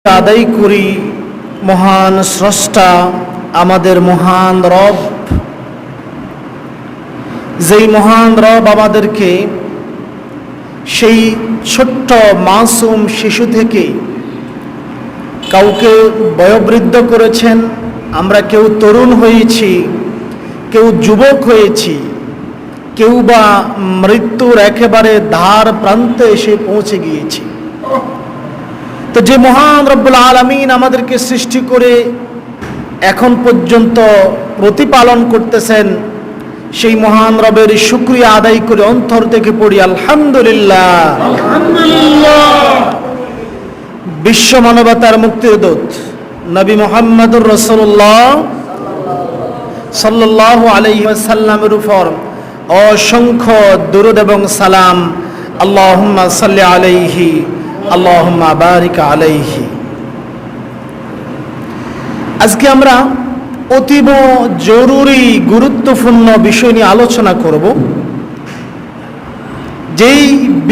আদায় করি মহান স্রষ্টা আমাদের মহান রব, যেই মহান রব আমাদেরকে সেই ছোট্ট মাসুম শিশু থেকে কাউকে বয়োবৃদ্ধ করেছেন। আমরা কেউ তরুণ হয়েছি, কেউ যুবক হয়েছি, কেউ বা মৃত্যুর একেবারে ধার প্রান্তে এসে পৌঁছে গিয়েছি। তো যে মহান রব্বুল আলামিন আমাদেরকে সৃষ্টি করে এখন পর্যন্ত প্রতিপালন করতেছেন, সেই মহান রবের শুকরিয়া আদায় করে অন্তর থেকে পড়ি আলহামদুলিল্লাহ। বিশ্ব মানবতার মুক্তির দূত নবী মুহাম্মদুর রাসূলুল্লাহ সাল্লাল্লাহু আলাইহি ওয়াসাল্লামের উপর অসংখ্য দুরূদ এবং সালাম। আল্লাহুম্মা সাল্লি আলাইহি আল্লাহুম্মা বারিক আলাইহি। আজকে আমরা অতীব জরুরি গুরুত্বপূর্ণ বিষয় নিয়ে আলোচনা করব, যেই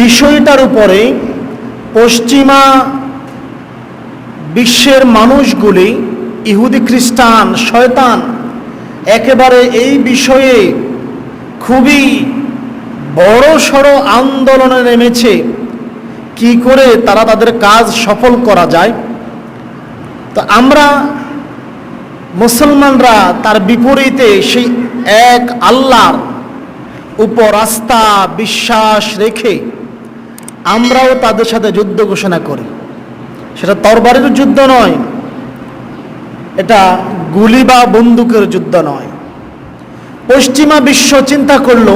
বিষয়টার উপরে পশ্চিমা বিশ্বের মানুষগুলি, ইহুদি খ্রিস্টান শয়তান একেবারে এই বিষয়ে খুবই বড় সড় আন্দোলনে নেমেছে, কি করে তারা তাদের কাজ সফল করা যায়। তো আমরা মুসলমানরা তার বিপরীতে সেই এক আল্লাহর উপর আস্থা বিশ্বাস রেখে আমরাও তাদের সাথে যুদ্ধ ঘোষণা করি। সেটা তরবারির যুদ্ধ নয়, এটা গুলি বা বন্দুকের যুদ্ধ নয়। পশ্চিমা বিশ্ব চিন্তা করলো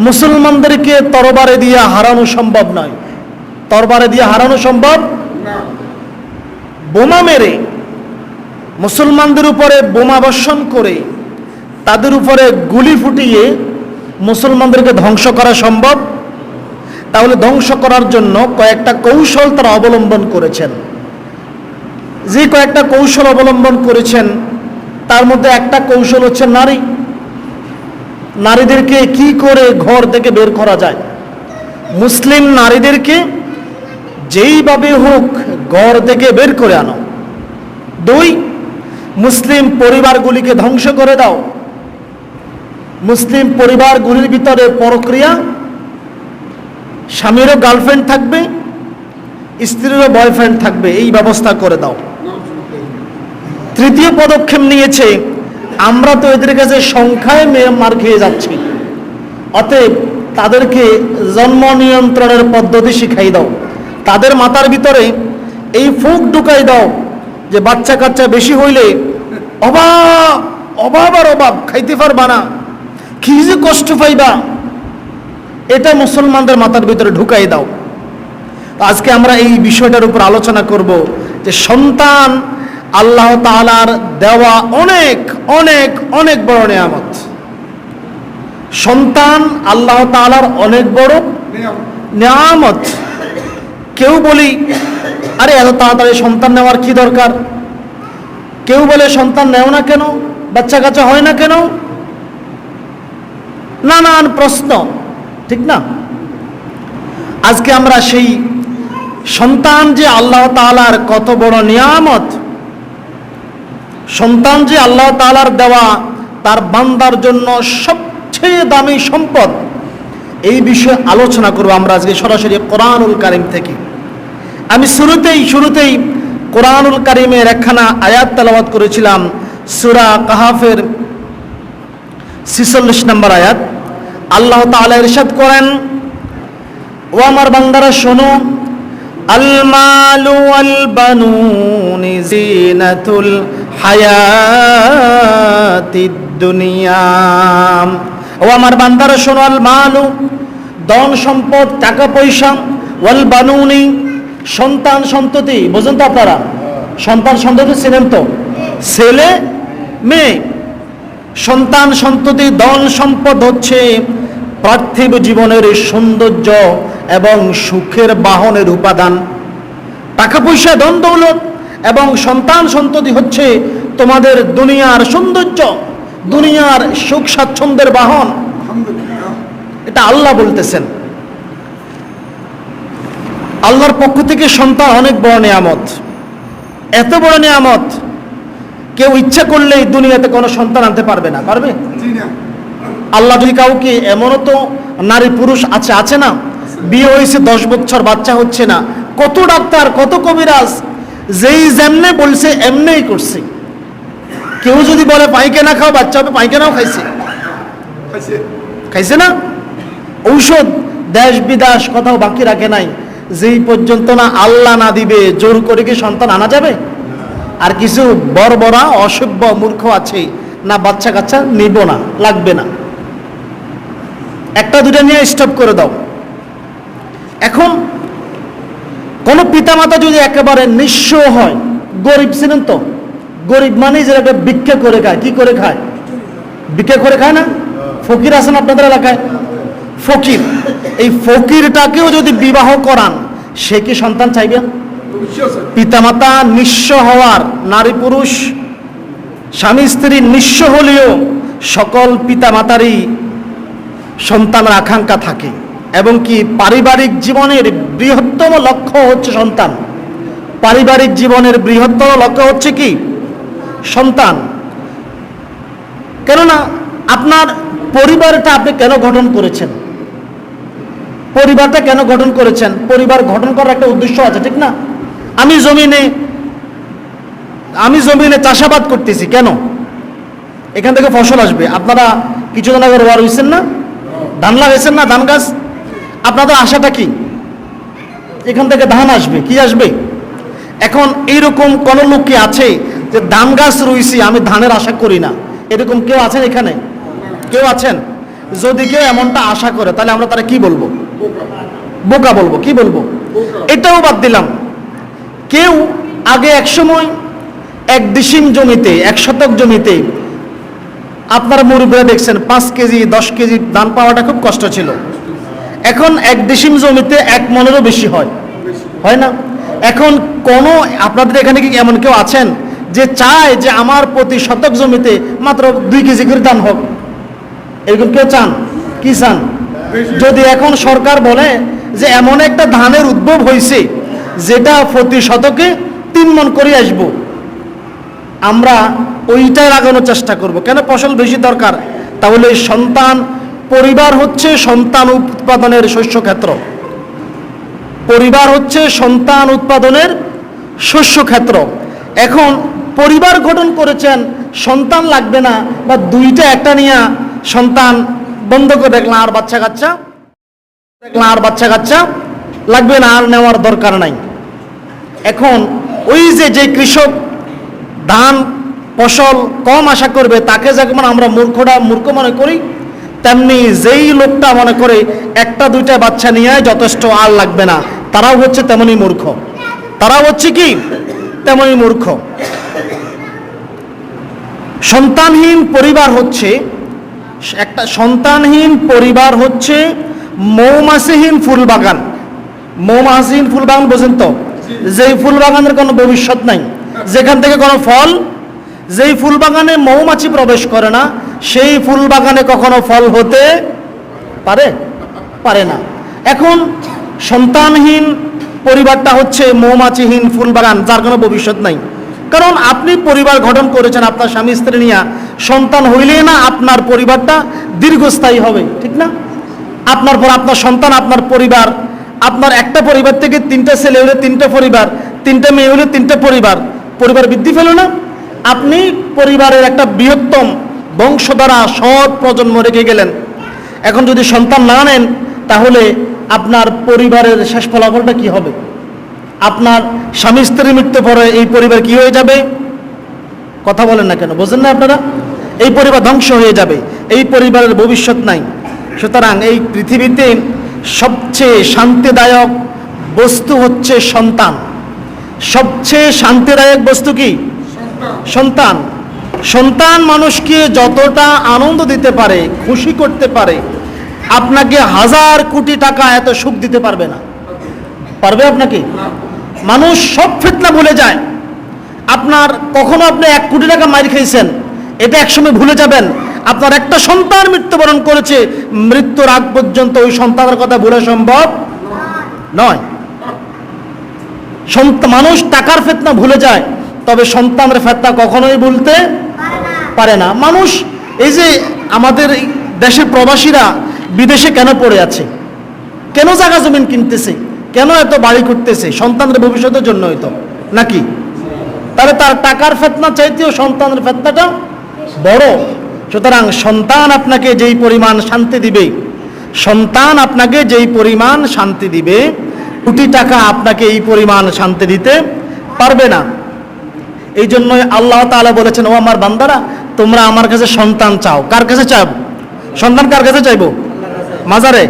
মুসলমানদেরকে তরবারে দিয়ে হারানো সম্ভব নয়। তরবারে দিয়ে হারানো সম্ভব না। বোমা মেরে মুসলমানদের উপরে বোমা বর্ষণ করে তাদের উপরে গুলি ফুটিয়ে মুসলমানদেরকে ধ্বংস করা সম্ভব। তাহলে ধ্বংস করার জন্য কয়েকটা কৌশল তারা অবলম্বন করেছেন। যে কয়েকটা কৌশল অবলম্বন করেছেন তার মধ্যে একটা কৌশল হচ্ছে নারী। নারীদেরকে কি করে ঘর থেকে বের করা যায়, মুসলিম নারীদেরকে যেইভাবে হোক ঘর থেকে বের করে আনো। দুই, মুসলিম পরিবারগুলিকে ধ্বংস করে দাও। মুসলিম পরিবারগুলির ভিতরে পরক্রিয়া, স্বামীরও গার্লফ্রেন্ড থাকবে, স্ত্রীরও বয়ফ্রেন্ড থাকবে, এই ব্যবস্থা করে দাও। তৃতীয় পদক্ষেপ নিয়েছে, আমরা তো এদের কাছে সংখ্যায় মার খেয়ে যাচ্ছি, অতএব তাদেরকে জন্ম নিয়ন্ত্রণের পদ্ধতি শিখাই দাও। তাদের মাথার ভিতরে এই ফুক ঢুকাই দাও যে বাচ্চা কাচ্চা বেশি হইলে অভাব অভাব আর অভাব, খাইতে পারবা না, কি যে কষ্ট পাইবা, এটা মুসলমানদের মাথার ভিতরে ঢুকাই দাও। আজকে আমরা এই বিষয়টার উপর আলোচনা করব যে সন্তান আল্লাহ তাআলার দেওয়া অনেক অনেক অনেক বড় নিয়ামত। সন্তান আল্লাহ তাআলার অনেক বড় নিয়ামত। কেউ বলি আরে এত তাড়াতাড়ি সন্তান নেওয়ার কি দরকার, কেউ বলে সন্তান নেও না কেন, বাচ্চা কাচ্চা হয় না কেন, নানান প্রশ্ন, ঠিক না? আজকে আমরা সেই সন্তান যে আল্লাহ তাআলার কত বড় নিয়ামত, সন্তান যে আল্লাহ তাআলার দেওয়া তার বান্দার জন্য সবচেয়ে দামি সম্পদ, এই বিষয়ে আলোচনা করব আমরা আজকে সরাসরি কোরআনুল কারীম থেকে। আমি শুরুতেই কোরআনুল কারীমের একখানা আয়াত তেলাওয়াত করেছিলাম, সূরা কাহাফের 46 নম্বর আয়াত। আল্লাহ তাআলা ইরশাদ করেন, ও আমার বান্দারা শোনো, আল মালু ওয়াল বানুন জিনাতুল হায়াতিদ দুনিয়া। ও আমার বান্দারা শোনো, আল মালু ধন সম্পদ টাকা পয়সা, ওয়াল বানুনি সন্তান সন্ততি, বুঝেন তো আপনারা? সন্তান সন্ততি চিনেন তো? ছেলে মেয়ে। সন্তান সন্ততি ধন সম্পদ হচ্ছে পার্থিব জীবনের সৌন্দর্য এবং সুখের বাহনের উপাদান। টাকা পয়সা ধন দৌলত এবং সন্তান সন্ততি হচ্ছে তোমাদের দুনিয়ার সৌন্দর্য, দুনিয়ার সুখ স্বাচ্ছন্দ্যের বাহন। এটা আল্লাহ বলতেছেন। আল্লাহর পক্ষ থেকে সন্তান অনেক বড় নিয়ামত। এত বড় নিয়ামত, কেউ ইচ্ছা করলেই দুনিয়াতে কোনো সন্তান আনতে পারবে না, পারবে? আল্লাহ যদি কাউকে, এমনও তো নারী পুরুষ আছে না, বিয়ে হয়েছে 10 বছর বাচ্চা হচ্ছে না, কত ডাক্তার কত কবিরাজ যেই যেমনে বলছে এমনেই করছে। কেউ যদি বলে পায়খানা খাও বাচ্চা হবে, পায়খানাও খাইছে না। ঔষধ দেশ বিদেশ কোথাও বাকি রাখে নাই, যেই পর্যন্ত না আল্লাহ না দিবে জোর করে কি সন্তান আনা যাবে? আর কিছু বর্বরা অসভ্য মূর্খ আছে, না বাচ্চা কাচ্চা নিব না, লাগবে না, একটা দুটা নিয়ে স্টপ করে দাও। এখন কোন পিতামাতা যদি একেবারে নিঃস্ব হয়, গরিব ছিলেন তো, গরিব মানে যেটা ভিক্ষা করে খায়, কি করে খায়? ভিক্ষা করে খায় না? ফকির আছেন আপনাদের এলাকায়, ফকির, এই ফকিরটাকেও যদি বিবাহ করান, সে কি সন্তান চাইবে? পিতামাতা নিঃস্ব হওয়ার, নারী পুরুষ স্বামী স্ত্রী নিঃস্ব হলেও সকল পিতামাতারই সন্তানের আকাঙ্ক্ষা থাকে, এবং কি পারিবারিক জীবনের বৃহত্তম লক্ষ্য হচ্ছে সন্তান। পারিবারিক জীবনের বৃহত্তম লক্ষ্য হচ্ছে কি? সন্তান। কেননা আপনার পরিবারটা আপনি কেন গঠন করেছেন? পরিবারটা কেন গঠন করেছেন? পরিবার গঠন করার একটা উদ্দেশ্য আছে, ঠিক না? আমি জমিনে চাষাবাদ করতেছি কেন? এখান থেকে ফসল আসবে। আপনারা কিছুদিন আগে রোয়া রইছেন না, ধান লাগাইছেন না, ধান গাছ, আপনাদের আশাটা কি? এখান থেকে ধান আসবে, কি আসবে? এখন এইরকম কোন লোক কি আছে যে ধান গাছ রইছি আমি ধানের আশা করি না? এরকম কেউ আছেন এখানে? কেউ আছেন? যদি কেউ এমনটা আশা করে, তাহলে আমরা তারা কি বলবো? বোকা বলবো। কি বলবো? এটাও বাদ দিলাম। কেউ আগে এক সময় 1 ডিসিম জমিতে, 1 শতক জমিতে আপনারা মুরব্বীরা দেখছেন 5 কেজি 10 কেজি ধান পাওয়াটা খুব কষ্ট ছিল। এখন 1 ডিসিম জমিতে 1 মনেরও বেশি হয় না? এখন কোন আপনাদের এখানে কি এমন কেউ আছেন যে চায় যে আমার প্রতি শতক জমিতে মাত্র 2 কেজি করে ধান হোক? এরকম কেউ চান? কি চান? যদি এখন সরকার বলে যে এমন একটা ধানের উদ্ভব হয়েছে যেটা প্রতি শতকে 3 মণ করে আসবো, আমরা ওইটাই লাগানোর চেষ্টা করব। কেন? ফসল বেশি দরকার। তাহলে সন্তান, পরিবার হচ্ছে সন্তান উৎপাদনের শস্য ক্ষেত্র। পরিবার হচ্ছে সন্তান উৎপাদনের শস্য ক্ষেত্র। এখন পরিবার গঠন করেছেন, সন্তান লাগবে না, বা দুইটা একটা নিয়ে সন্তান বন্ধ করে দেখলাম, আর বাচ্চা কাচ্চা লাগবে না, আর নেওয়ার দরকার নাই। এখন ওই যে কৃষক ধান ফসল কম আশা করবে, তাকে যেমন আমরা মূর্খ মনে করি, তেমনি যেই লোকটা মনে করে একটা দুইটা বাচ্চা নিয়ে যথেষ্ট, আর লাগবে না, তারাও হচ্ছে তেমনই মূর্খ। তারাও হচ্ছে কি? তেমনই মূর্খ। সন্তানহীন পরিবার হচ্ছে মৌমাছিহীন ফুল বাগান। মৌমাছিহীন ফুল বাগান বোঝেন তো? যেই ফুল বাগানের কোনো ভবিষ্যৎ নাই, যেখান থেকে কোনো ফল, যেই ফুল বাগানে মৌমাছি প্রবেশ করে না, সেই ফুল বাগানে কখনো ফল হতে পারে না। এখন সন্তানহীন পরিবারটা হচ্ছে মৌমাছিহীন ফুল বাগান, যার কোনো ভবিষ্যৎ নাই। কারণ আপনি পরিবার গঠন করেছেন আপনার স্বামী স্ত্রী নিয়ে, সন্তান হইলে না আপনার পরিবারটা দীর্ঘস্থায়ী হবে, ঠিক না? আপনার পর আপনার সন্তান, আপনার পরিবার, আপনার একটা পরিবার থেকে 3টা ছেলে হলে 3টা পরিবার, 3টা মেয়ে হলে 3টা পরিবার বৃদ্ধি পেল না? আপনি পরিবারের একটা বৃহত্তম বংশধারা, সৎ প্রজন্ম রেখে গেলেন। এখন যদি সন্তান না নেন, তাহলে আপনার পরিবারের শেষ ফলাফলটা কি হবে? আপনার স্বামী স্ত্রীর মৃত্যু পরে এই পরিবার কি হয়ে যাবে? কথা বলেন না কেন? বোঝেন না আপনারা? এই পরিবার ধ্বংস হয়ে যাবে, এই পরিবারের ভবিষ্যৎ নাই। সুতরাং এই পৃথিবীতে সবচেয়ে শান্তিদায়ক বস্তু হচ্ছে সন্তান। সবচেয়ে শান্তিদায়ক বস্তু কি? সন্তান। সন্তান মানুষকে যতটা আনন্দ দিতে পারে, খুশি করতে পারে, আপনাকে 1000 কোটি টাকা এত সুখ দিতে পারবে না। পারবে আপনাকে? মানুষ সব ফিতনা ভুলে যায়। আপনার কখনো আপনি 1 কোটি টাকা মাইর খেয়েছেন, এটা একসময় ভুলে যাবেন। আপনার একটা সন্তান মৃত্যুবরণ করেছে, মৃত্যুর আগ পর্যন্ত ওই সন্তানের কথা ভুলা সম্ভব নয়। মানুষ টাকার ফিতনা ভুলে যায়, তবে সন্তানের ফেতনা কখনোই ভুলতে পারে না। মানুষ এই যে আমাদের দেশের প্রবাসীরা বিদেশে কেন পড়ে আছে, কেন জায়গা জমিন কিনতেছে, কেন এত বাড়ি করতেছে? সন্তানের ভবিষ্যতের জন্য হয়তো নাকি? তাহলে তার টাকার ফেতনা চাইতেও সন্তানের ফেতনাটা বড়। সুতরাং সন্তান আপনাকে যেই পরিমাণ শান্তি দিবে, সন্তান আপনাকে যেই পরিমাণ শান্তি দিবে, কোটি টাকা আপনাকে এই পরিমাণ শান্তি দিতে পারবে না। এই জন্যই আল্লাহ তাআলা বলেছেন, ও আমার বান্দারা, তোমরা আমার কাছে সন্তান চাও। কার কাছে চাও? সন্তান কার কাছে চাইবো? মাজারে?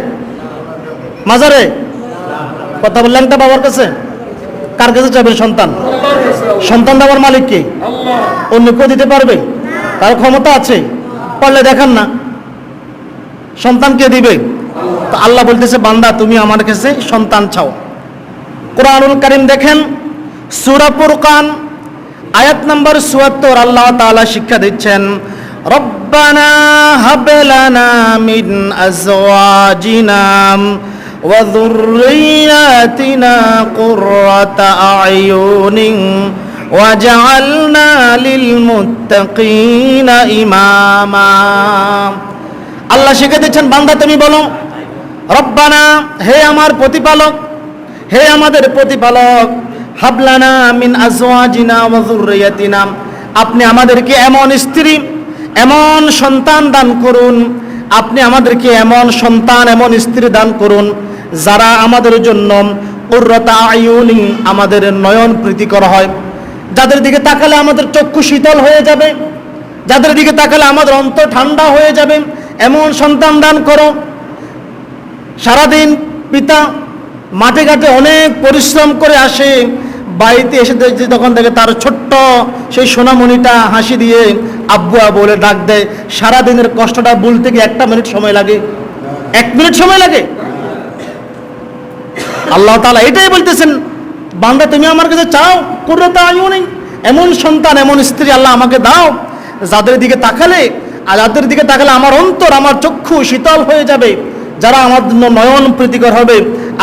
মাজারে কথা বললেন তো? বাবার কাছে? কার কাছে চাইবেন সন্তান? সন্তান দেওয়ার মালিক কে? অন্য কেউ দিতে পারবে? তার ক্ষমতা আছে? পারলে দেখান না, সন্তান কে দিবে? তো আল্লাহ বলতেছে, বান্দা তুমি আমার কাছে সন্তান চাও। কোরআনুল কারীম দেখেন, সূরা ফুরকান আয়াত নাম্বার ৭৪, আল্লাহ তাআলা শিক্ষা দিচ্ছেন, রব্বানা হাব লানা মিন আজওয়াজিনা ওয়া যুররিয়াতিনা কুররাতা আয়ুনিন ওয়াজআলনা লিল মুত্তাকিনা ইমামা। আল্লাহ শিক্ষা দিচ্ছেন, বান্দা তুমি বলো, রব্বানা, হে আমার প্রতিপালক, হে আমাদের প্রতিপালক, হাবলানা মিন আজওয়াজিনা ওয়া যুররিয়াতিনা, আপনি আমাদেরকে এমন স্ত্রী, এমন সন্তান দান করুন, আপনি আমাদেরকে এমন সন্তান, এমন স্ত্রী দান করুন যারা আমাদের জন্য কুররাতা আয়ুনি, আমাদের নয়ন প্রীতিকর হয়, যাদের দিকে তাকালে আমাদের চক্ষু শীতল হয়ে যাবে, যাদের দিকে তাকালে আমাদের অন্তর ঠান্ডা হয়ে যাবে, এমন সন্তান দান করো। সারাদিন পিতা মাঠে ঘাটে অনেক পরিশ্রম করে আসে, বাড়িতে এসে তখন দেখে তার ছোট্ট সেই সোনামণিটা হাসি দিয়ে আব্বু বলে ডাক দেয়। সারাদিনের কষ্টটা বলতে গিয়ে 1 মিনিট সময় লাগে, 1 মিনিট সময় লাগে। আল্লাহ তাআলা এটাই বলতেছেন, বান্দা তুমি আমার কাছে চাও, কুররাতা আয়ুনি, এমন সন্তান, এমন স্ত্রী আল্লাহ আমাকে দাও যাদের দিকে তাকালে, আর যাদের দিকে তাকালে আমার অন্তর, আমার চক্ষু শীতল হয়ে যাবে, যারা আমার জন্য নয়ন প্রীতিকর হবে।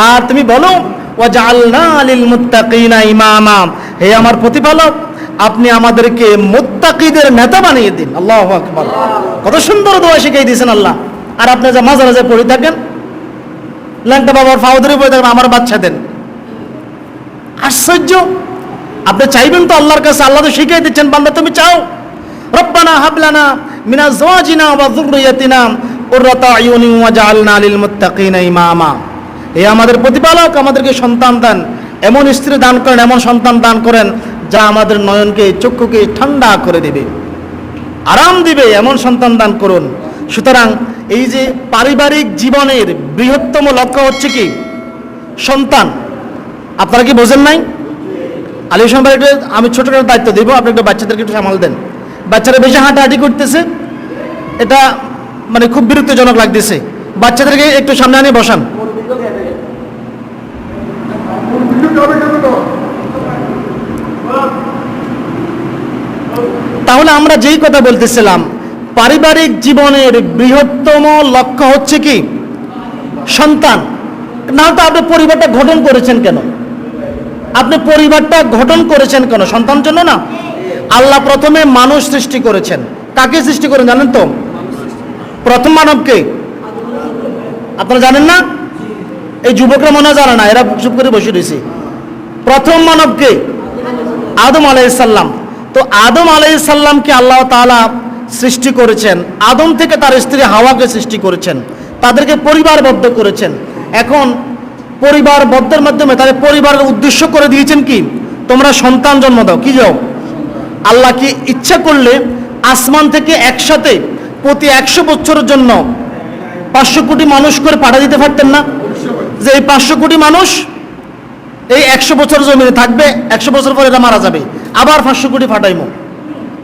আর তুমি বলো, ওয়াজআলনা লিল মুত্তাকিনা ইমামা, হে আমার প্রতিপালক, আপনি আমাদেরকে মুত্তাকিদের নেতা বানিয়ে দিন। আল্লাহু আকবার, কত সুন্দর দোয়া শিখিয়ে দিয়েছেন আল্লাহ। আর আপনি যা মাঝে মাঝে পড়ে থাকেন, ল্যাংটা বাবার ফাউদরি পড়ে থাকেন, আমার বাচ্চা দেন। আশ্চর্য! আপনি চাইবেন তো আল্লাহর কাছে, আল্লাহ তো শিখিয়ে দিচ্ছেন, বান্দা তুমি চাও, রব্বানা হাবলানা মিন আজওয়াজিনা ওয়া যুররিয়াতিনা কুররাতা আয়ুনি ওয়াজআলনা লিল মুত্তাকিনা ইমামা, হে আমাদের প্রতিপালক, আমাদেরকে সন্তান দান, এমন স্ত্রী দান করেন, এমন সন্তান দান করেন যা আমাদের নয়নকে, চক্ষুকে ঠান্ডা করে দেবে, আরাম দিবে, এমন সন্তান দান করুন। সুতরাং এই যে পারিবারিক জীবনের বৃহত্তম লক্ষ্য হচ্ছে কি? সন্তান। আপনারা কি বোঝেন নাই? আলী হোসেন ভাই, আমি ছোট একটা দায়িত্ব দিব, আপনি একটু বাচ্চাদেরকে একটু সামাল দেন। বাচ্চারা বেশি হাঁটাহাঁটি করতেছে, এটা মানে খুব বিরক্তিজনক লাগতেছে। বাচ্চাদেরকে একটু সামনে আনিয়ে বসান। তাহলে আমরা যেই কথা বলতেছিলাম, পারিবারিক জীবনের বৃহত্তম লক্ষ্য হচ্ছে কি? সন্তান। না তো আপনি পরিবারটা গঠন করেছেন কেন? আপনি পরিবারটা গঠন করেছেন কেন? সন্তানের জন্য না। আল্লাহ প্রথমে মানুষ সৃষ্টি করেছেন। কাকে সৃষ্টি করেন জানেন তো? প্রথম মানবকে। আপনারা জানেন না? এই যুবকরা মনে হয় জানে না, এরা চুপ করে বসে রয়েছে। প্রথম মানবকে আদম আলাইহিস সালাম। তো আদম আলাইহিস সালামকে আল্লাহ তাআলা সৃষ্টি করেছেন, আদম থেকে তার স্ত্রী হাওয়াকে সৃষ্টি করেছেন, তাদেরকে পরিবারবদ্ধ করেছেন। এখন পরিবারবদ্ধের মাধ্যমে তাদের পরিবারের উদ্দেশ্য করে দিয়েছেন কি? তোমরা সন্তান জন্ম দাও। কি যাও? আল্লাহ কি ইচ্ছা করলে আসমান থেকে একসাথে প্রতি 100 বছরের জন্য 500 কোটি মানুষ করে পাঠিয়ে দিতে পারতেন না? যে এই 500 কোটি মানুষ এই 100 বছর জমিনে থাকবে, 100 বছর পরে এরা মারা যাবে, আবার 500 কোটি পাঠাইমো।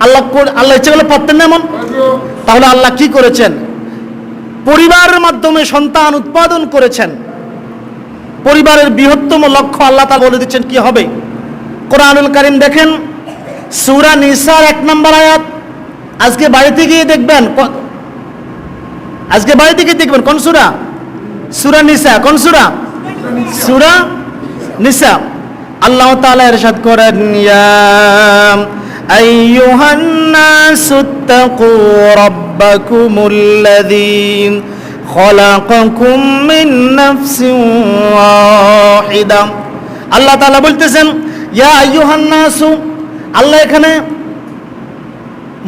আল্লাহ ইচ্ছা করলে পারতেন না এমন? তাহলে আল্লাহ কি করেছেন? পরিবারের মাধ্যমে সন্তান উৎপাদন করেছেন। পরিবারের বৃহত্তম লক্ষ্য আল্লাহ তা বলে দিচ্ছেন কি হবে। কোরআনুল কারীম দেখেন, সূরা নিসার 1 নম্বর আয়াত। আজকে বাড়িতে গিয়ে দেখবেন, আজকে বাড়িতে গিয়ে দেখবেন কোন সূরা? সূরা নিসা। কোন সূরা? সূরা নিসা। আল্লাহ তাআলা ইরশাদ করেন, ইয়া আইয়ুহান নাসু তাকু রাব্বাকুমুল্লাযী খলাকাকুম মিন নাফসিন ওয়াহিদা। আল্লাহ তাআলা বলতেছেন ইয়া আইয়ুহান নাসু, আল্লাহ এখানে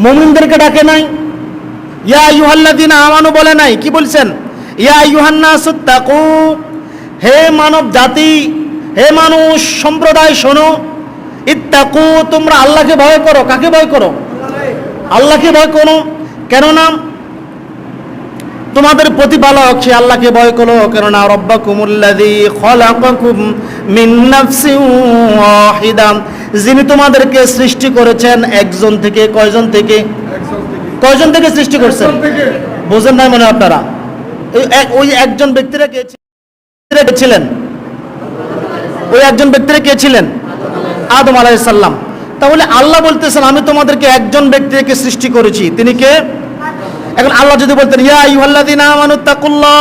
মুমিনদেরকে ডাকে নাই, ইয়া আইয়ুহাল্লাযীনা আমানু বলে নাই, কি বলছেন? ইয়া আইয়ুহান নাসু তাকু, হে মানব জাতি, হে মানুষ সম্প্রদায় শোনো, ইত্তাকু, তোমরা আল্লাহকে ভয় করো। কাকে ভয় করো? আল্লাহকে ভয় করো। কেননা তোমাদের প্রতিপালক সে আল্লাহকে ভয় করো, কেননা রাব্বাকুমুল্লাযী খলাকাকুম মিন নাফসিন ওয়াহিদা, যিনি তোমাদেরকে সৃষ্টি করেছেন একজন থেকে। কয়জন থেকে? কয়জন থেকে সৃষ্টি করছেন? বোঝেন নাই মনে আপনারা? ওই একজন ব্যক্তিরা কে ছিলেন? ওই একজন ব্যক্তিরা কে ছিলেন? আদম আলাইহিস সালাম। তাহলে আল্লাহ বলতেছেন আমি তোমাদেরকে একজন ব্যক্তিকে সৃষ্টি করেছি, তিনি কে? এখন আল্লাহ যদি বলতেন ইয়া আইয়ুহাল্লাযীনা আমানুত্তাকুল্লাহ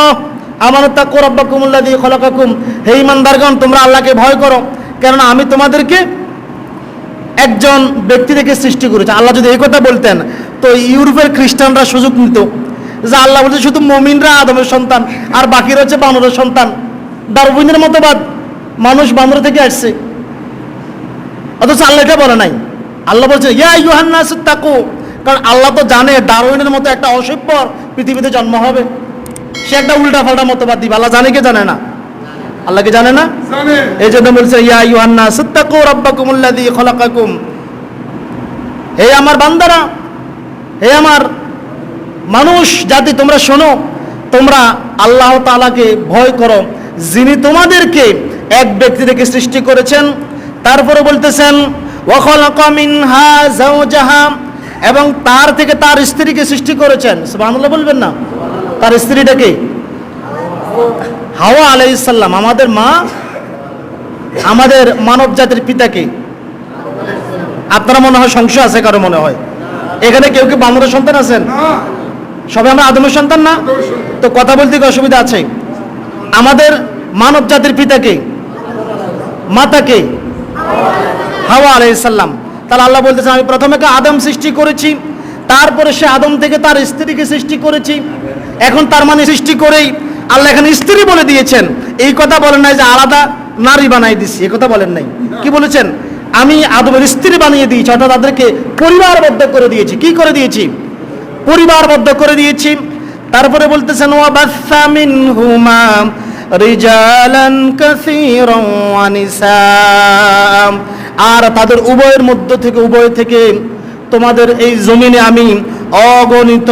আমানুত্তাকু রাব্বাকুমুল্লাযী খলাকাকুম, হে ঈমানদারগণ তোমরা আল্লাহকে ভয় করো, কেননা আমি তোমাদেরকে একজন ব্যক্তি থেকে সৃষ্টি করেছি। আল্লাহ যদি এই কথা বলতেন তো ইউরোপের খ্রিস্টানরা সুযোগ নিত যে আল্লাহ বলছে শুধু মুমিনরা আদমের সন্তান আর বাকিরা হচ্ছে বানরের সন্তান। ডারউইনের মতবাদ, মানুষ বানর থেকে আসছে, অথচ আল্লাহ এটা বলে নাই। আল্লাহ বলছে ইয়া আইয়ুহান নাসু তাকু, কারণ আল্লাহ তো জানে ডারউইনের মতো একটা অসভ্যর পৃথিবীতে জন্ম হবে, সে একটা উল্টা পাল্টা মতবাদ দিবে। আল্লাহ জানে কি জানে না? আল্লাহ কি জানে না? এই জন্য বলছে ইয়া আইয়ুহান নাসু তাকু রাব্বাকুমুল্লাযী খলাকাকুম, হে আমার বান্দারা, হে আমার মানুষ জাতি তোমরা শোনো, তোমরা আল্লাহ তাআলাকে ভয় করো, যিনি তোমাদেরকে এক ব্যক্তি থেকে সৃষ্টি করেছেন। তারপরে বলতেছেন ওয়া খালাকা মিনহা যাওজাহা, এবং তার থেকে তার স্ত্রীকে সৃষ্টি করেছেন। সুবহানাল্লাহ বলবেন না? তার স্ত্রীটাকে হাওয়া আলাইহিস সালাম, আমাদের মা, আমাদের মানব জাতির পিতাকে। আপনারা মনে হয় সংশয় আছে কারো মনে হয় এখানে কেউ কি বানরের সন্তান আছেন? সবাই আমরা আদমের সন্তান না? তো কথা বলতে কি অসুবিধা আছে? আমাদের মানব জাতির পিতাকে, মাতাকে হাওয়া আলাইহিস সালাম। তাহলে আল্লাহ বলতেছেন আমি প্রথমে আদম সৃষ্টি করেছি, তারপরে সে আদম থেকে তার স্ত্রীকে সৃষ্টি করেছি। এখন তার মানে সৃষ্টি করেই আল্লাহ এখানে স্ত্রী বলে দিয়েছেন, এই কথা বলেন নাই যে আলাদা নারী বানাই দিচ্ছি, এই কথা বলেন নাই। কি বলেছেন? আমি আদমের স্ত্রী বানিয়ে দিয়েছি, অর্থাৎ তাদেরকে পরিবারবদ্ধ করে দিয়েছি। কি করে দিয়েছি? পরিবারবদ্ধ করে দিয়েছি। তারপরে বলতেছেন ওয়া বাসসা মিনহুমা রিজালান কাসীরান ওয়া নিসা, আর তাদের উভয়ের মধ্য থেকে, উভয় থেকে তোমাদের এই জমিনে আমি অগণিত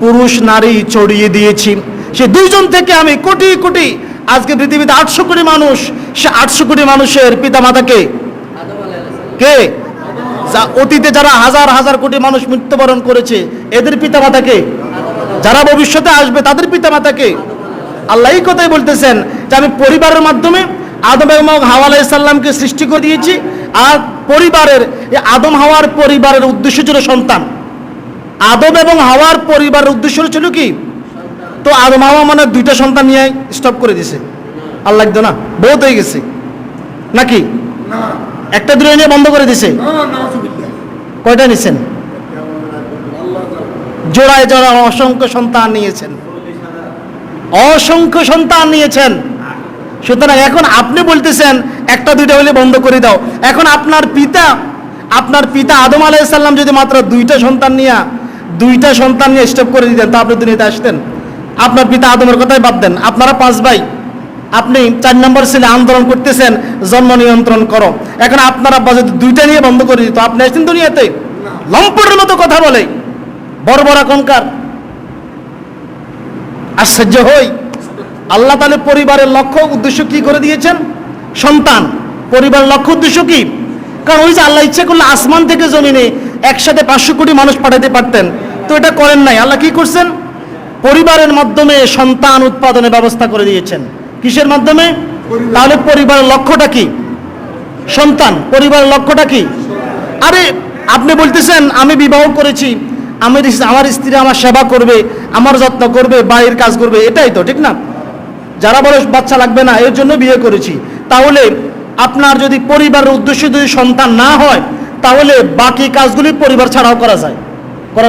পুরুষ নারী ছড়িয়ে দিয়েছি। সে দুইজন থেকে আমি কোটি কোটি, আজকে পৃথিবীতে 800 কোটি মানুষ, সে 800 কোটি মানুষের পিতা মাতাকে কে? অতীতে যারা হাজার হাজার কোটি মানুষ মৃত্যুবরণ করেছে এদের পিতা মাতাকে, যারা ভবিষ্যতে আসবে তাদের পিতা মাতাকে। আল্লাহ এই কথাই বলতেছেন যে আমি পরিবারের মাধ্যমে আদম এবং হাওয়া আলাইহিস সালামকে সৃষ্টি করে দিয়েছি। আর পরিবারের, এই আদম হাওয়ার পরিবারের উদ্দেশ্য ছিল সন্তান। আদম এবং হাওয়ার পরিবারের উদ্দেশ্য ছিল কি? তো আদম হাওয়া মানে দুইটা সন্তান নিয়ে স্টপ করে দিয়েছে। আল্লাহ একদম না, বহুত হয়ে গেছে নাকি? একটা দুটো নিয়ে বন্ধ করে দিছে। কয়টা নিছেন? জোড়ায় জোড়া অসংখ্য সন্তান নিয়েছেন, অসংখ্য সন্তান নিয়েছেন। সুতরাং এখন আপনি বলতেছেন একটা দুইটা হলে বন্ধ করে দাও। এখন আপনার পিতা আদম আলাইহিস সালাম যদি মাত্র দুইটা সন্তান নিয়ে স্টপ করে দিতেন তা আপনি দুনিয়াতে আসতেন? আপনার পিতা আদমের কথাই বাদ দেন, আপনারা 5 ভাই, আপনি 4 নম্বর ছেলে আন্দোলন করতেছেন জন্ম নিয়ন্ত্রণ করো। এখন আপনার আব্বা যদি দুইটা নিয়ে বন্ধ করে দিত আপনি আসতেন দুনিয়াতে? লম্পটের মতো কথা বলে, বড় বড় কনকার। আশ্চর্য হই, আল্লাহ তাআলা পরিবারের লক্ষ্য উদ্দেশ্য কি করে দিয়েছেন? সন্তান। পরিবারের লক্ষ্য উদ্দেশ্য কি? কারণ ওই যে আল্লাহ ইচ্ছা করলে আসমান থেকে জমিনে একসাথে 500 কোটি মানুষ পাঠাতে পারতেন, তো এটা করেন নাই। আল্লাহ কি করছেন? পরিবারের মাধ্যমে সন্তান উৎপাদনের ব্যবস্থা করে দিয়েছেন। কিসের মাধ্যমে? তাহলে পরিবারের লক্ষ্যটা কি? সন্তান। পরিবারের লক্ষ্যটা কি? আরে আপনি বলতেছেন আমি বিবাহ করেছি, আমার স্ত্রী আমার সেবা করবে, আমার যত্ন করবে, বাড়ির কাজ করবে, এটাই তো ঠিক না? যারা বলে বাচ্চা লাগবে না এর জন্য বিয়ে করেছি, তাহলে আপনার যদি পরিবারের উদ্দেশ্য যদি সন্তান না হয় তাহলে বাকি কাজগুলি পরিবার ছাড়াও করা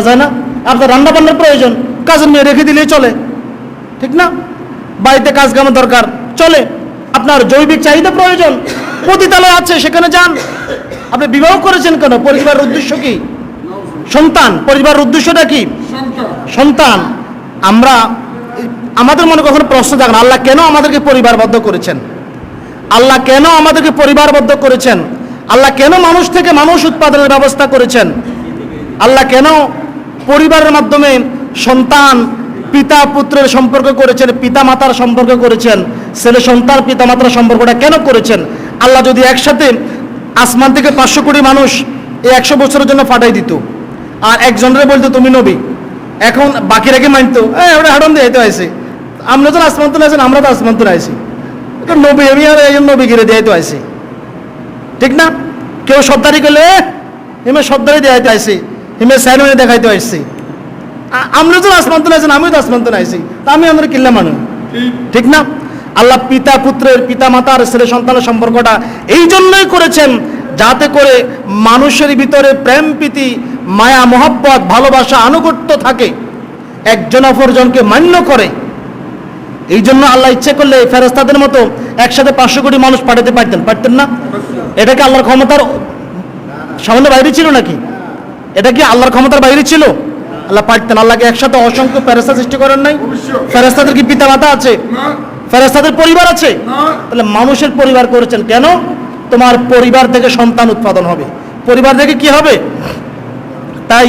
যায় না? আপনার রান্না বান্নার প্রয়োজন, কাজের মেয়ে রেখে দিলেই চলে, ঠিক না? বাড়িতে কাজ কামের দরকার, চলে। আপনার জৈবিক চাহিদা প্রয়োজন, পতিতালয় আছে, সেখানে যান। আপনি বিবাহ করেছেন কেন? পরিবারের উদ্দেশ্য কি? সন্তান। পরিবারের উদ্দেশ্যটা কি? সন্তান। আমরা আমাদের মনে কখনো প্রশ্ন থাকে না, আল্লাহ কেন আমাদেরকে পরিবারবদ্ধ করেছেন? আল্লাহ কেন আমাদেরকে পরিবারবদ্ধ করেছেন? আল্লাহ কেন মানুষ থেকে মানুষ উৎপাদনের ব্যবস্থা করেছেন? আল্লাহ কেন পরিবারের মাধ্যমে সন্তান পিতা পুত্রের সম্পর্ক করেছেন, পিতা মাতার সম্পর্ক করেছেন, ছেলে সন্তান পিতা মাতার সম্পর্কটা কেন করেছেন? আল্লাহ যদি একসাথে আসমান থেকে 500 কোটি মানুষ এই 100 বছরের জন্য ফাটাই দিত, আর একজনের বলতো তুমি নবী, এখন বাকিরাকে মানতো, ওটা হাডন দিয়ে যেতে হয়েছে, আমরা তো আসমান তুলে আছেন, আমরা তো আসমান তুলে আছি, নবী আমি আর একজন নবী গিরে দিয়ে তো আইছি, ঠিক না? কেউ সর্দারি করলে হিমে সর্দারি দেখাইতে আইসি, হিমে স্যারমনি দেখাইতে আসছি, আমরা তো আসমান তুলে আছেন, আমিও তো আসমান তুলে আইসি, তা আমি আমরা কিল্লা মানুষ, ঠিক না? আল্লাহ পিতা পুত্রের, পিতা মাতার, ছেলে সন্তানের সম্পর্কটা এই জন্যই করেছেন যাতে করে মানুষের ভিতরে প্রেম প্রীতি, মায়া মহব্বত, ভালোবাসা, আনুগত্য থাকে, একজন অপরজনকে মান্য করে। এই জন্য আল্লাহ ইচ্ছে করলে ফেরেশতাদের মতো একসাথে 500 কোটি মানুষ পাঠাতে পারতেন না? এটা কি আল্লাহর ক্ষমতার সামান্য বাইরে ছিল নাকি? এটা কি আল্লাহর ক্ষমতার বাইরে ছিল? আল্লাহ পারতেন। আল্লাহকে একসাথে অসংখ্য ফেরেশতা সৃষ্টি করেন নাই? ফেরেশতাদের কি পিতা মাতা আছে? ফেরেশতাদের পরিবার আছে? তাহলে মানুষের পরিবার করেছেন কেন? তোমার পরিবার থেকে সন্তান উৎপাদন হবে, পরিবার থেকে কি হবে? তাই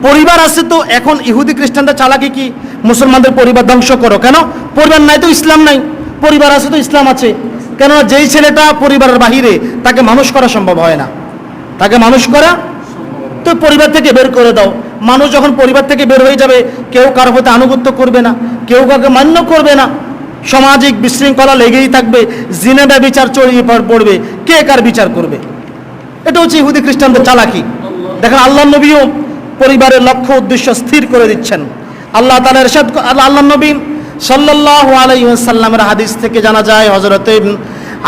পরিবার আছে তো এখন ইহুদি খ্রিস্টানদের চালাকি কি? মুসলমানদের পরিবার ধ্বংস করো। কেন? পরিবার নাই তো ইসলাম নাই, পরিবার আছে তো ইসলাম আছে। কেননা যেই ছেলেটা পরিবারের বাহিরে, তাকে মানুষ করা সম্ভব হয় না, তাকে মানুষ করা তো পরিবার থেকে বের করে দাও। মানুষ যখন পরিবার থেকে বের হয়ে যাবে, কেউ কারো প্রতি আনুগত্য করবে না, কেউ কাউকে মান্য করবে না, সামাজিক বিশৃঙ্খলা লেগেই থাকবে, জিনা ব্যভিচার ছড়িয়ে পড়বে, কে কার বিচার করবে? এটা হচ্ছে ইহুদি খ্রিস্টানদের চালাকি। দেখেন আল্লাহ নবীও পরিবারের লক্ষ্য উদ্দেশ্য স্থির করে দিচ্ছেন। আল্লাহ তাআলা ইরশাদ, আল্লাহ নবী সাল্লাল্লাহু আলাইহি ওয়াসাল্লামের হাদিস থেকে জানা যায়, হযরত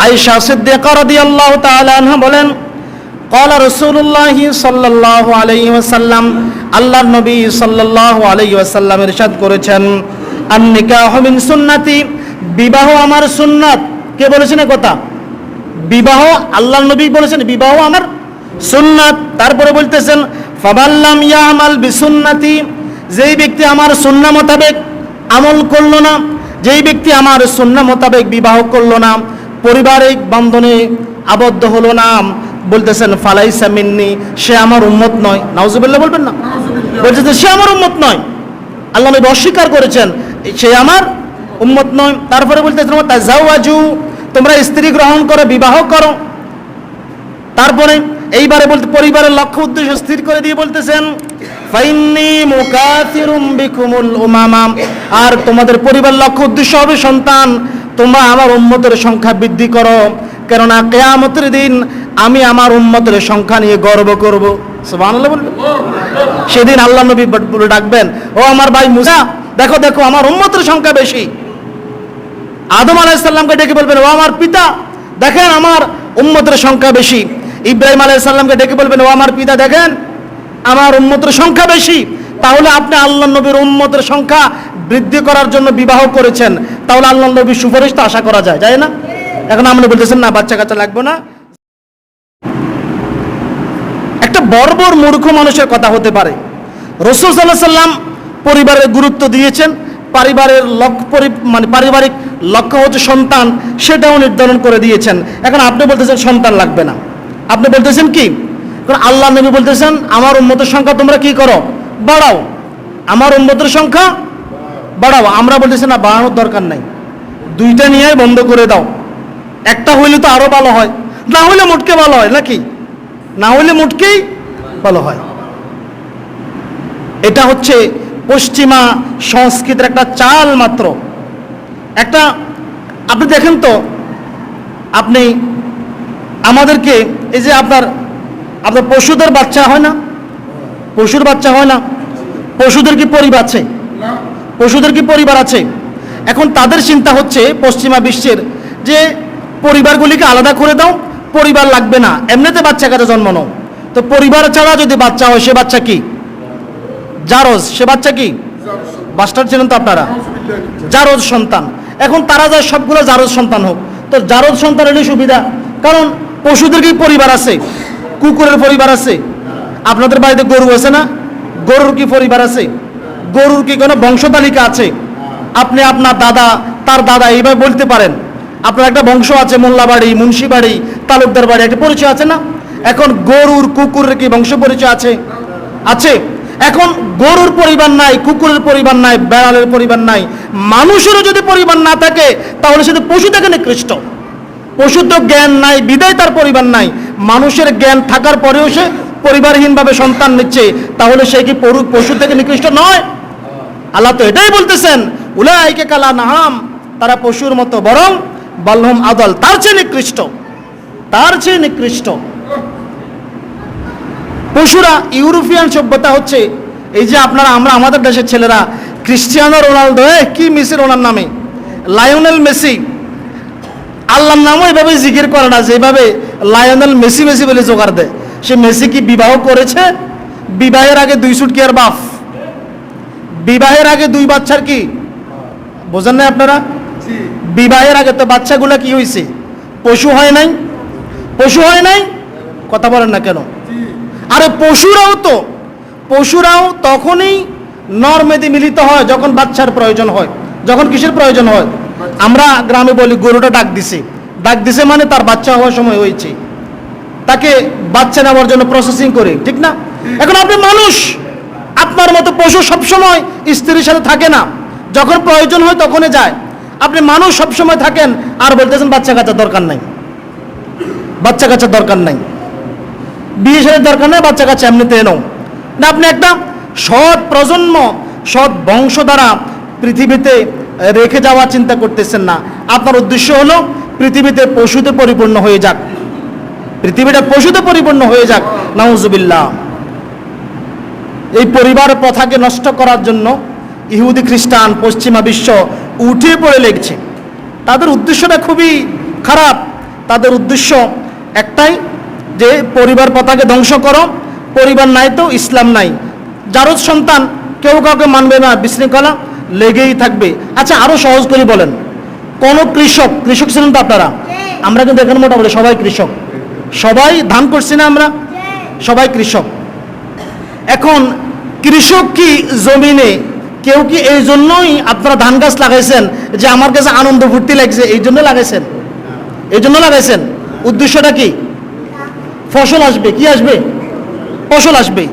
আয়েশা সিদ্দিকা রাদিয়াল্লাহু তাআলা আনহা বলেন, قال رسول الله صلى الله عليه وسلم, আল্লাহর নবী সাল্লাল্লাহু আলাইহি ওয়াসাল্লাম ইরশাদ করেছেন, আন-নিকাহু মিন সুন্নতি, বিবাহ আমার সুন্নাত। কে বলেছেন এই কথা? বিবাহ আল্লাহর নবী বলেছেন বিবাহ আমার সুন্নাত। তারপরে বলতেছেন, ফাবাল্লাম ইয়ামাল বিসুন্নতি, যেই ব্যক্তি আমার সুন্নাহ মোতাবেক আমল করলো না, যেই ব্যক্তি আমার সুন্নাহ মোতাবেক বিবাহ করলো না, পারিবারিক বন্ধনে আবদ্ধ হলো না, বলতেছেন ফালাইসা মিন্নি, সে আমার উম্মত নয়। নাউজুবিল্লাহ বলবেন না? বলতেছেন সে আমার উম্মত নয়। আল্লাহ নবী অস্বীকার করেছেন সে আমার উম্মত নয়। তারপরে বলতেছেন তাজাওয়াজু, তোমরা স্ত্রী গ্রহণ করো, বিবাহ করো। তারপরে এইবারে বলতে পরিবারের লক্ষ্য উদ্দেশ্য স্থির করে দিয়ে বলতেছেন, ফাইন্নি মুকাথিরুম বিকুমুল উমামা, আর তোমাদের পরিবার লক্ষ্য উদ্দেশ্য হবে সন্তান। তোমরা আমার উম্মতের সংখ্যা বৃদ্ধি করো, কেননা কিয়ামতের দিন আমি আমার উম্মতের সংখ্যা নিয়ে গর্ব করব। সুবহানাল্লাহ বলবেন? সেদিন আল্লাহ নবী বলে ডাকবেন, ও আমার ভাই মুসা, দেখো দেখো আমার উম্মতের সংখ্যা বেশি। আদম আলাইহিস সালামকে ডেকে বলবেন, ও আমার পিতা, দেখেন আমার উম্মতের সংখ্যা বেশি। ইব্রাহিম আলাইহিস সালামকে ডেকে বলবেন, ও আমার পিতা, দেখেন আমার উম্মতের সংখ্যা বেশি। তাহলে আপনি আল্লাহ নবীর উম্মতের সংখ্যা বৃদ্ধি করার জন্য বিবাহ করেছেন, তাহলে আল্লাহ নবীর সুপারিশ তো আশা করা যায়, যায় না? এখন আপনি বলতেছেন না বাচ্চা কাচ্চা লাগবে না। একটা বর্বর মূর্খ মানুষের কথা হতে পারে। রাসূল সাল্লাল্লাহু আলাইহি সাল্লাম পরিবারের গুরুত্ব দিয়েছেন, পারিবারিক পারিবারিক লক্ষ্য হচ্ছে সন্তান, সেটাও নির্ধারণ করে দিয়েছেন। এখন আপনি বলতেছেন সন্তান লাগবে না, আপনি বলতেছেন কি? কারণ আল্লাহ নবী বলতেছেন আমার উম্মতের সংখ্যা তোমরা কি করো? বাড়াও, আমার উম্মতের সংখ্যা বাড়াও। আমরা বলতেছি না, বাড়ানোর দরকার নাই, দুইটা নিয়ে বন্ধ করে দাও, একটা হইলে তো আরো ভালো হয়, না হইলে মোটকে ভালো হয় নাকি? না হইলে মোটকেই ভালো হয়। এটা হচ্ছে পশ্চিমা সংস্কৃতির একটা চাল মাত্র। একটা আপনি দেখেন তো, আপনি আমাদেরকে এই যে আপনার পশুদের বাচ্চা হয় না, পশুর বাচ্চা হয় না, পশুদের কি পরিবার আছে? পশুদের কি পরিবার আছে? এখন তাদের চিন্তা হচ্ছে পশ্চিমা বিশ্বের যে পরিবারগুলিকে আলাদা করে দাও, পরিবার লাগবে না, এমনিতে বাচ্চা কাচ্চা জন্মানো। তো তো পরিবার ছাড়া যদি বাচ্চা হয় সে বাচ্চা কি? জারজ। সে বাচ্চা কি? বাস্টার ছিলেন তো আপনারা, জারজ সন্তান। এখন তারা যায় সবগুলো জারজ সন্তান হোক, তো জারজ সন্তান হলে সুবিধা, কারণ পশুদের কি পরিবার আছে? কুকুরের পরিবার আছে? আপনাদের বাড়িতে গরু আছে না? গরুর কি পরিবার আছে? গরুর কি কোনো বংশ তালিকা আছে? আপনি আপনার দাদা, তার দাদা এইভাবে বলতে পারেন। আপনার একটা বংশ আছে, মোল্লা বাড়ি, মুন্সি বাড়ি, তালুকদার বাড়ি, একটা পরিচয় আছে না? এখন গরুর কুকুরের কি বংশ পরিচয় আছে? আছে। এখন গরুর পরিবার নাই, কুকুরের পরিবার নাই, বেড়ালের পরিবার নাই, মানুষেরও যদি পরিবার না থাকে তাহলে সে তো পশু থেকে নিকৃষ্ট। পশুর তো জ্ঞান নাই, বিদায় তার পরিবার নাই। মানুষের জ্ঞান থাকার পরেও সে পরিবারহীনভাবে সন্তান নিচ্ছে, তাহলে সে কি পশু থেকে নিকৃষ্ট নয়? আল্লাহ তো এটাই বলতেছেন, উলাইকা কালা নাম, তারা পশুর মতো, বরং বালহুম আদল, তার চেয়ে নিকৃষ্ট, তার চেয়ে নিকৃষ্ট। পশুরা, ইউরোপিয়ান সভ্যতা হচ্ছে এই যে আপনারা, আমরা আমাদের দেশের ছেলেরা ক্রিস্টিয়ানো রোনালদো, কি মেসির ওনার নামে, লায়নেল মেসি, আল্লাহর নামও এভাবে জিকির করে না যেভাবে লায়নেল মেসি মেসি বলে জোগাড় দেয়। সে মেসি কি বিবাহ করেছে? বিবাহের আগে 2 সুটকি আর বাফ, বিবাহের আগে 2 বাচ্চার কি বোঝেন না আপনারা? বিবাহের আগে তো বাচ্চাগুলো কি হয়েছে? পশু হয় নাই? পশু হয় নাই? কথা বলেন না কেন? আরে পশুরাও তখনই নরমেদে মিলিত হয় যখন বাচ্চার প্রয়োজন হয়। যখন কিসের প্রয়োজন হয়? আমরা গ্রামে বলি গরুটা ডাক দিছে মানে তার বাচ্চা হওয়ার সময় হয়েছে, তাকে বাচ্চা নেওয়ার জন্য প্রসেসিং করে, ঠিক না? এখন আপনি মানুষ, আপনার মতো পশু সবসময় স্ত্রীর সাথে থাকে না, যখন প্রয়োজন হয় তখনই যায়। আপনি মানুষ সবসময় থাকেন আর বলতেছেন বাচ্চা কাচ্চা দরকার নাই, বাচ্চা কাচ্চা দরকার নাই, বিয়ে সাথে দরকার নাই, বাচ্চা কাচ্চা এমনিতে নাও না। আপনি একটা সৎ প্রজন্ম, সৎ বংশ দ্বারা পৃথিবীতে রেখে যাওয়ার চিন্তা করতেছেন না। আপনার উদ্দেশ্য হলো পৃথিবীতে পশুতে পরিপূর্ণ হয়ে যাক, পৃথিবীটা পশুতে পরিপূর্ণ হয়ে যাক। নাউজুবিল্লাহ। এই পরিবার প্রথাকে নষ্ট করার জন্য ইহুদি, খ্রিস্টান, পশ্চিমা বিশ্ব উঠে পড়ে লেগেছে। তাদের উদ্দেশ্যটা খুবই খারাপ। তাদের উদ্দেশ্য একটাই, যে পরিবার প্রথাকে ধ্বংস করো, পরিবার নাই তো ইসলাম নাই, জারজ সন্তান, কেউ কাউকে মানবে না, বিশৃঙ্খলা লেগেই থাকবে। আচ্ছা, আরো সহজ করে বলেন, কোন কৃষক ছিলেন তো আপনারা? আমরা কিন্তু এখানে মোটামুটি সবাই কৃষক, সবাই ধান করছি না আমরা, সবাই কৃষক। এখন কৃষক কি জমিনে কেউ কি এই জন্যই আপনারা ধান গাছ লাগাইছেন যে আমার কাছে আনন্দ ফুর্তি লাগছে এই জন্য লাগাইছেন? এই জন্য লাগাইছেন? উদ্দেশ্যটা কি? ফসল আসবে। কি আসবে? ফসল আসবে।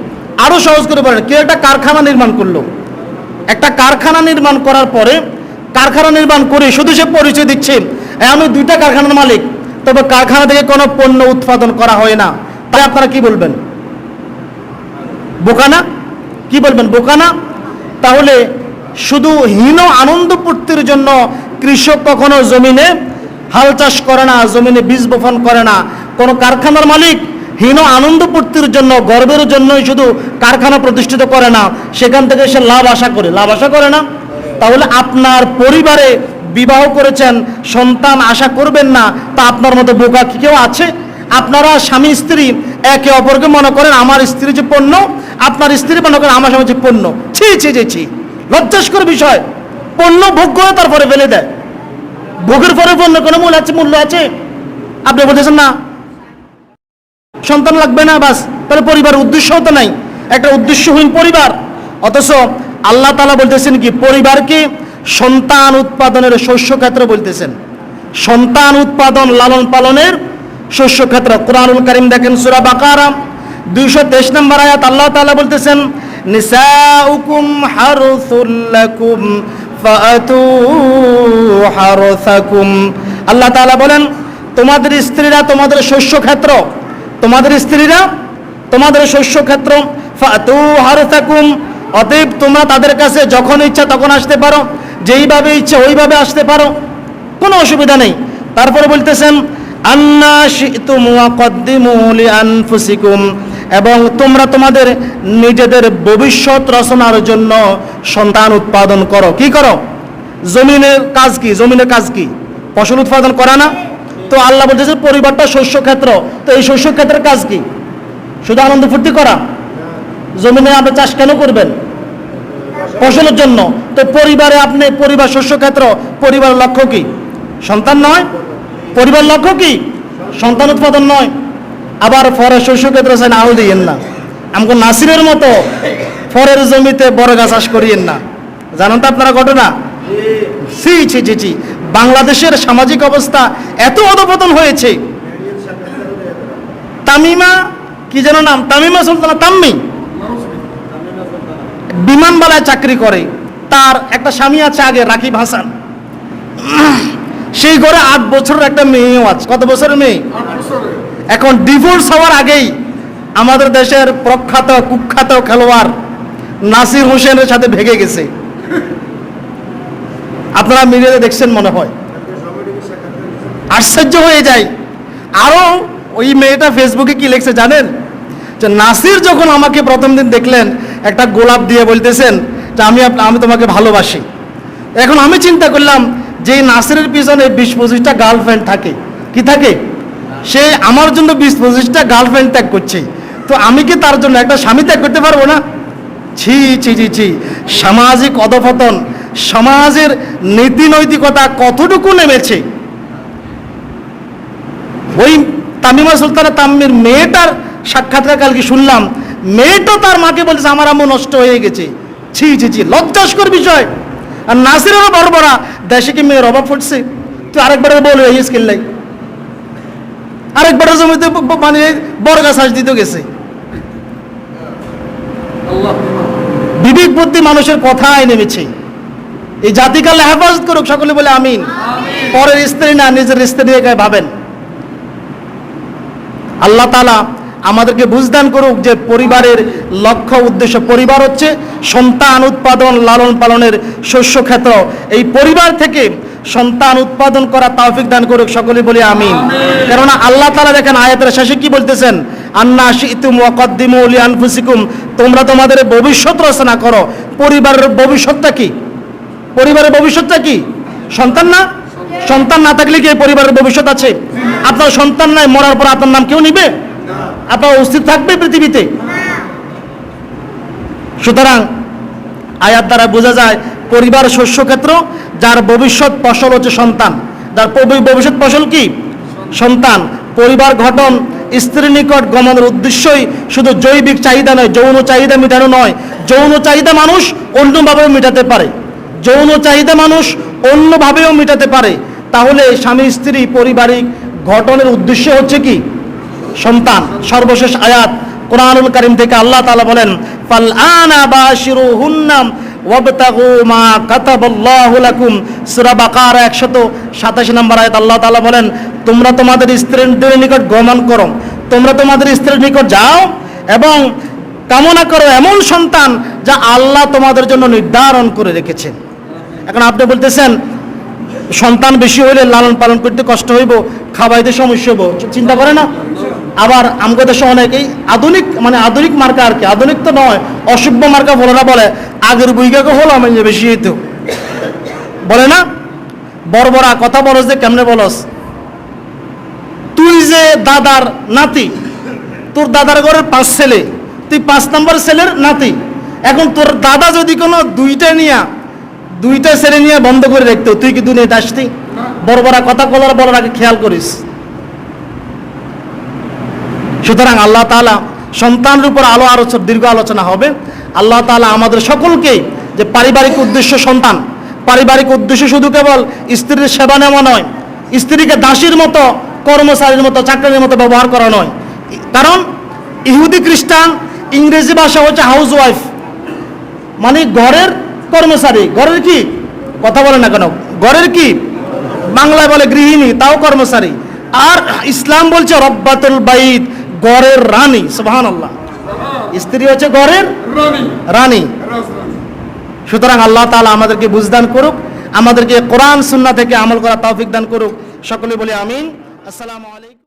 আরো সহজ করে বলেন, কেউ একটা কারখানা নির্মাণ করলো, একটা কারখানা নির্মাণ করার পরে, কারখানা নির্মাণ করে শুধু সে পরিচয় দিচ্ছে আমি 2টা কারখানার মালিক, তবে কারখানা থেকে কোনো পণ্য উৎপাদন করা হয় না, তাই আপনারা কি বলবেন? বোকা না? কি বলবেন? বোকা না? তাহলে শুধু হীন আনন্দ পূর্তির জন্য কৃষক কখনো জমিনে হাল চাষ করে না, জমিনে বীজ বপন করে না। কোন কারখানার মালিক হীন আনন্দ পূর্তির জন্য, গর্বের জন্যই শুধু কারখানা প্রতিষ্ঠিত করে না, সেখান থেকে সে লাভ আশা করে না। তাহলে আপনার পরিবারে বিবাহ করেছেন, সন্তান আশা করবেন না, তা আপনার মতো বোকা কি কেউ আছে? আপনারা স্বামী স্ত্রী একে অপরকে মনে করেন আমার স্ত্রী যে পণ্য, আপনার স্ত্রী মনে করেন আমার স্বামী যে পণ্য। ছি ছি ছি ছি, লজ্জাস্কর বিষয়। পণ্য ভোগ করে তারপরে ফেলে দেয়, ভোগের পরে পণ্য কোনো মূল্য আছে? আপনি বলতেছেন না সন্তান লাগবে না, বাস, তাহলে পরিবার উদ্দেশ্যও তো নাই, একটা উদ্দেশ্যহীন পরিবার। অথচ আল্লাহ তাআলা বলতেছেন কি, পরিবারকে সন্তান উৎপাদনের শস্য ক্ষেত্র বলতেছেন, সন্তান উৎপাদন লালন পালনের শস্য ক্ষেত্র। কুরআনুল কারীম দেখেন সূরা বাকারা 223 নম্বর আয়াত, আল্লাহ তাআলা বলতেছেন নিসাউকুম হারসুল লাকুম ফাআতু হারসাকুম। আল্লাহ তাআলা বলেন তোমাদের স্ত্রীরা তোমাদের শস্য ক্ষেত্র, তোমাদের স্ত্রীরা তোমাদের শস্য ক্ষেত্র। ফাআতু হারসাকুম, অতএব তোমরা তাদের কাছে যখন ইচ্ছা তখন আসতে পারো, যেইভাবে ইচ্ছা ওইভাবে আসতে পারো, কোনো অসুবিধা নেই। তারপরে বলতেছেন আন্না শিতুম ওয়া কদ্দিমু লিআনফুসিকুম, এবং তোমরা তোমাদের নিজেদের ভবিষ্যৎ রচনার জন্য সন্তান উৎপাদন করো। কি করো? জমিনের কাজ কি? জমিনের কাজ কি? ফসল উৎপাদন করা না? তো আল্লাহ বলতেছে পরিবারটা শস্য ক্ষেত্র, তো এই শস্য ক্ষেত্রের কাজ কি? শুধু আনন্দ ফুর্তি করা? জমিনে আপনি চাষ কেন করবেন? ফসলের জন্য। তো পরিবারে আপনি পরিবার শস্য ক্ষেত্র, পরিবারের লক্ষ্য কি? সন্তান নয়? পরিবার লক্ষ্য কি? সন্তান উৎপাদন নয়? আবার ফরের শস্য ক্ষেত্র চাই আল দিয়েন না, আমাকে নাসিরের মতো ফরের জমিতে বড় গাছ চাষ করিয়েন না। জানেন তো আপনারা ঘটনা? ছি ছি ছি ছি, বাংলাদেশের সামাজিক অবস্থা এত অধপতন হয়েছে। তামিমা কি যেন নাম, তামিমা সুলতানা তাম্মি, বিমানবালায় চাকরি করে। তার একটা স্বামী আছে আগে, রাকিব হাসান। সেই ঘরে 8 বছরের একটা মেয়েও আছে। কত বছরের মেয়ে? এখন ডিভোর্স হওয়ার আগেই আমাদের দেশের প্রখ্যাত কুখ্যাত খেলোয়াড় নাসির হোসেনের সাথে ভেগে গেছে। আপনারা মিডিয়াতে দেখছেন মনে হয়, আশ্চর্য হয়ে যায়। আরো ওই মেয়েটা ফেসবুকে কি লিখছে জানেন? যে নাসির যখন আমাকে প্রথম দিন দেখলেন একটা গোলাপ দিয়ে বলতেছেন যে আমি তোমাকে ভালোবাসি। এখন আমি চিন্তা করলাম যে নাসিরের পিছনে 20-25টা গার্লফ্রেন্ড থাকে, কি থাকে? সে আমার জন্য 20-25টা গার্লফ্রেন্ড ত্যাগ করছে, তো আমি কি তার জন্য একটা স্বামী ত্যাগ করতে পারবো না? ছি ছি ছি ছি, সামাজিক অধপতন, সমাজের নীতি নৈতিকতা কতটুকু নেমেছে। ওই তামিমা সুলতানা তাম্মির মেয়েটার সাক্ষাৎকার কালকে শুনলাম, মেয়েটা তার মাকে বলছে আমার আম্মু নষ্ট হয়ে গেছে। ছি ছি ছি, লজ্জাস্কর বিষয়। আর নাসিরেরও বড় বড়, দেশে কি মেয়ের অভাব ফুটছে? তুই আরেকবারের বল এই স্কিল নাই, আরেকবারের জমিতে মানে বড় গাছ হাঁস দিতে গেছে। বিবেক বুদ্ধি মানুষের কথায় নেমেছে। এই জাতিকাল হেফাজত করুক, সকলে বলে আমিন। পরের স্ত্রী না, নিজের স্ত্রী নিয়ে ভাবেন। আল্লাহ তাআলা আমাদেরকে বুঝদান করুক যে পরিবারের লক্ষ্য উদ্দেশ্য, পরিবার হচ্ছে সন্তান উৎপাদন লালন পালনের শস্য ক্ষেত্র। এই পরিবার থেকে সন্তান উৎপাদন করা তৌফিক দান করুক, সকলে বলি আমিন। কেননা আল্লাহ তাআলা দেখেন আয়াতের শেষে কি বলতেছেন? আন্না শিতুম ওয়া কদ্দিমু লিআনফুসিকুম, তোমরা তোমাদের ভবিষ্যৎ রচনা করো। পরিবারের ভবিষ্যৎটা কি? পরিবারের ভবিষ্যৎটা কি? সন্তান না? সন্তান না থাকলে কি পরিবারের ভবিষ্যৎ আছে? আপনার সন্তান নাই, মরার পর আপনার নাম কেউ নিবে? আপনার অস্তিত্ব থাকবে পৃথিবীতে? সুতরাং আয়াত দ্বারা বোঝা যায় পরিবার শস্য ক্ষেত্র, যার ভবিষ্যৎ ফসল হচ্ছে সন্তান। যার ভবিষ্যৎ ফসল কি? সন্তান। পরিবার গঠন স্ত্রীর নিকট গমনের উদ্দেশ্যই শুধু জৈবিক চাহিদা নয়, যৌন চাহিদা মেটানো নয়। যৌন চাহিদা মানুষ অন্যভাবেও মেটাতে পারে, যৌন চাহিদা মানুষ অন্যভাবেও মেটাতে পারে। তাহলে স্বামী স্ত্রী পারিবারিক গঠনের উদ্দেশ্য হচ্ছে কি? সন্তান। সর্বশেষ আয়াত কোরআনুল কারীম থেকে আল্লাহ তাআলা বলেন, ফাল আনা বাশিরুহুন্না ওয়াবতাগু মা কাতাবাল্লাহু লাকুম। সূরা বাকারা 187 নম্বর আয়াত আল্লাহ তাআলা বলেন, তোমরা তোমাদের স্ত্রীদের নিকট গমন করো, তোমরা তোমাদের স্ত্রীর নিকট যাও এবং কামনা করো এমন সন্তান যা আল্লাহ তোমাদের জন্য নির্ধারণ করে রেখেছেন। এখন আপনি বলতেছেন সন্তান বেশি হইলে লালন পালন করতে কষ্ট হইব, খাওয়াইতে সমস্যা হইব, চিন্তা করে না? আবার আমাদের দেশে অনেকেই আধুনিক আধুনিক মার্কা, আর কি আধুনিক তো নয়, অসভ্য মার্কা বলেরা বলে আগের বইগাকে হলো আমি বেশি হইতো বলে না? বড় বড় কথা বলস যে কেমনে বলস? তুই যে দাদার নাতি, তোর দাদার ঘরের 5 ছেলে, তুই 5 নম্বর ছেলের নাতি। এখন তোর দাদা যদি কোনো দুইটা ছেলে নিয়ে বন্ধ করে রাখতো, তুই কি দুনিয়াতে আসতি? বড় বড় কথা বলার আগে খেয়াল করিস। সুতরাং আল্লাহ তাআলা সন্তানের উপর দীর্ঘ আলোচনা হবে। আল্লাহ তাআলা আমাদের সকলকে যে পারিবারিক উদ্দেশ্য সন্তান, পারিবারিক উদ্দেশ্য শুধু কেবল স্ত্রীর সেবা নেওয়া নয়, স্ত্রীকে দাসীর মতো, কর্মচারীর মতো, চাকরির মতো ব্যবহার করা নয়। কারণ ইহুদি খ্রিস্টান ইংরেজি ভাষা হচ্ছে হাউস ওয়াইফ, মানে ঘরের কর্মচারী। ঘরের কি কথা বলে না কেন? ঘরের কি বাংলায় বলে গৃহিণী, তাও কর্মচারী। আর ইসলাম বলছে রব্বাতুল বাইত, ঘরের রানী। সুবহানাল্লাহ, স্ত্রী হচ্ছে ঘরের রানী। সুতরাং আল্লাহ তাআলা আমাদেরকে বুঝদান করুক, আমাদেরকে কোরআন সুন্নাহ থেকে আমল করা তৌফিক দান করুক। সকলে বলি আমিন। আসসালামু আলাইকুম।